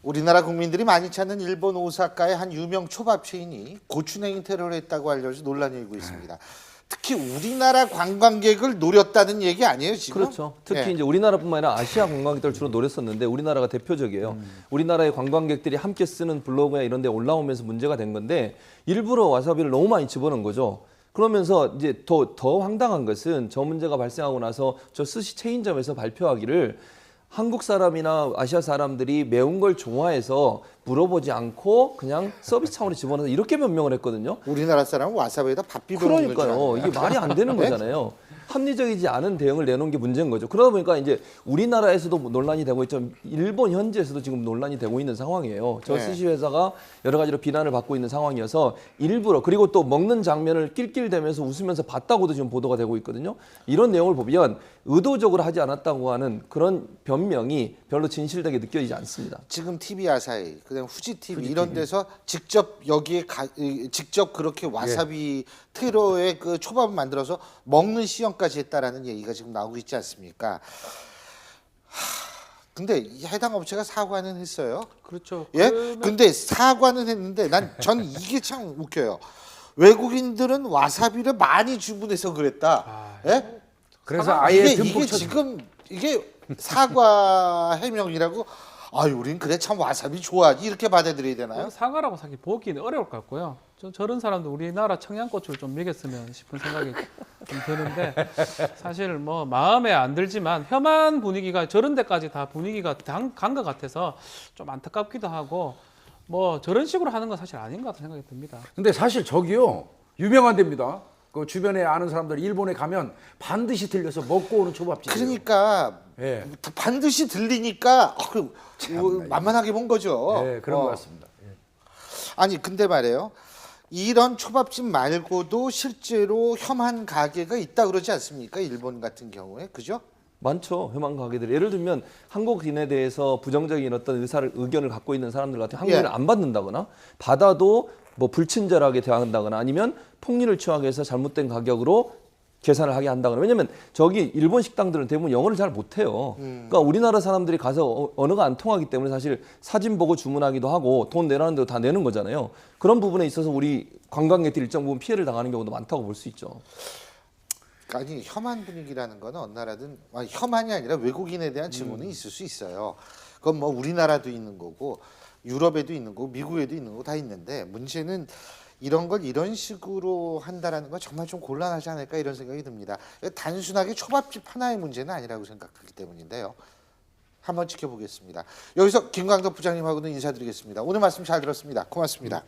우리나라 국민들이 많이 찾는 일본 오사카의 한 유명 초밥 체인이 고추냉이 테러를 했다고 알려져 논란이 일고 있습니다. 특히 우리나라 관광객을 노렸다는 얘기 아니에요, 지금? 그렇죠. 특히 이제 우리나라뿐만 아니라 아시아 관광객들 주로 노렸었는데 우리나라가 대표적이에요. 우리나라의 관광객들이 함께 쓰는 블로그나 이런 데 올라오면서 문제가 된 건데 일부러 와사비를 너무 많이 집어넣은 거죠. 그러면서 이제 더 황당한 것은 저 문제가 발생하고 나서 저 스시 체인점에서 발표하기를 한국 사람이나 아시아 사람들이 매운 걸 좋아해서 물어보지 않고 그냥 서비스 차원에 집어넣어서 이렇게 변명을 했거든요. 우리나라 사람은 와사비에다 밥 비벼 먹는 줄 그러니까요. 알아요. 이게 말이 안 되는 네? 거잖아요. 합리적이지 않은 대응을 내놓은 게 문제인 거죠. 그러다 보니까 이제 우리나라에서도 논란이 되고 있죠. 일본 현지에서도 지금 논란이 되고 있는 상황이에요. 저 네. 스시 회사가 여러 가지로 비난을 받고 있는 상황이어서 일부러 그리고 또 먹는 장면을 낄낄대면서 웃으면서 봤다고도 지금 보도가 되고 있거든요. 이런 내용을 보면 의도적으로 하지 않았다고 하는 그런 변명이 별로 진실되게 느껴지지 않습니다. 지금 TV 아사히, 그다음 후지 TV 이런 데서 직접 여기에 직접 그렇게 와사비 테러의 그 초밥을 만들어서 먹는 시연까지 했다라는 얘기가 지금 나오고 있지 않습니까? 근데 이 해당 업체가 사과는 했어요. 그렇죠. 예? 근데 사과는 했는데 전 이게 참 웃겨요. 외국인들은 와사비를 많이 주문해서 그랬다. 예? 그래서 아예 듬뿍 이게 지금 이게 사과 해명이라고 우린 그래 참 와사비 좋아하지 이렇게 받아들여야 되나요? 사과라고 사실 보기는 어려울 것 같고요. 저런 사람도 우리나라 청양고추를 좀 먹였으면 싶은 생각이 좀 드는데 사실 뭐 마음에 안 들지만 혐한 분위기가 저런 데까지 다 분위기가 간 것 같아서 좀 안타깝기도 하고 뭐 저런 식으로 하는 건 사실 아닌 것 같은 생각이 듭니다. 근데 사실 저기요 유명한 데입니다. 그 주변에 아는 사람들 일본에 가면 반드시 들려서 먹고 오는 초밥집. 그러니까 예. 반드시 들리니까 만만하게 본 거죠. 네, 그런 것 같습니다. 아니 근데 말이에요. 이런 초밥집 말고도 실제로 혐한 가게가 있다 그러지 않습니까? 일본 같은 경우에 그죠? 많죠. 혐한 가게들. 예를 들면 한국인에 대해서 부정적인 어떤 의견을 갖고 있는 사람들 같은 한국인을 안 받는다거나 받아도 뭐 불친절하게 대한다거나 아니면 폭리를 취하게 해서 잘못된 가격으로 계산을 하게 한다거나. 왜냐면 저기 일본 식당들은 대부분 영어를 잘 못해요. 그러니까 우리나라 사람들이 가서 언어가 안 통하기 때문에 사실 사진 보고 주문하기도 하고 돈 내라는 데도 다 내는 거잖아요. 그런 부분에 있어서 우리 관광객들이 일정 부분 피해를 당하는 경우도 많다고 볼 수 있죠. 아니 혐한 분위기라는 거는 어느 나라든 혐한이 아니라 외국인에 대한 증오는 있을 수 있어요. 그건 뭐 우리나라도 있는 거고 유럽에도 있는 거고 미국에도 있는 거고 다 있는데 문제는 이런 걸 이런 식으로 한다라는 건 정말 좀 곤란하지 않을까 이런 생각이 듭니다. 단순하게 초밥집 하나의 문제는 아니라고 생각하기 때문인데요. 한번 지켜보겠습니다. 여기서 김광덕 부장님하고는 인사드리겠습니다. 오늘 말씀 잘 들었습니다. 고맙습니다.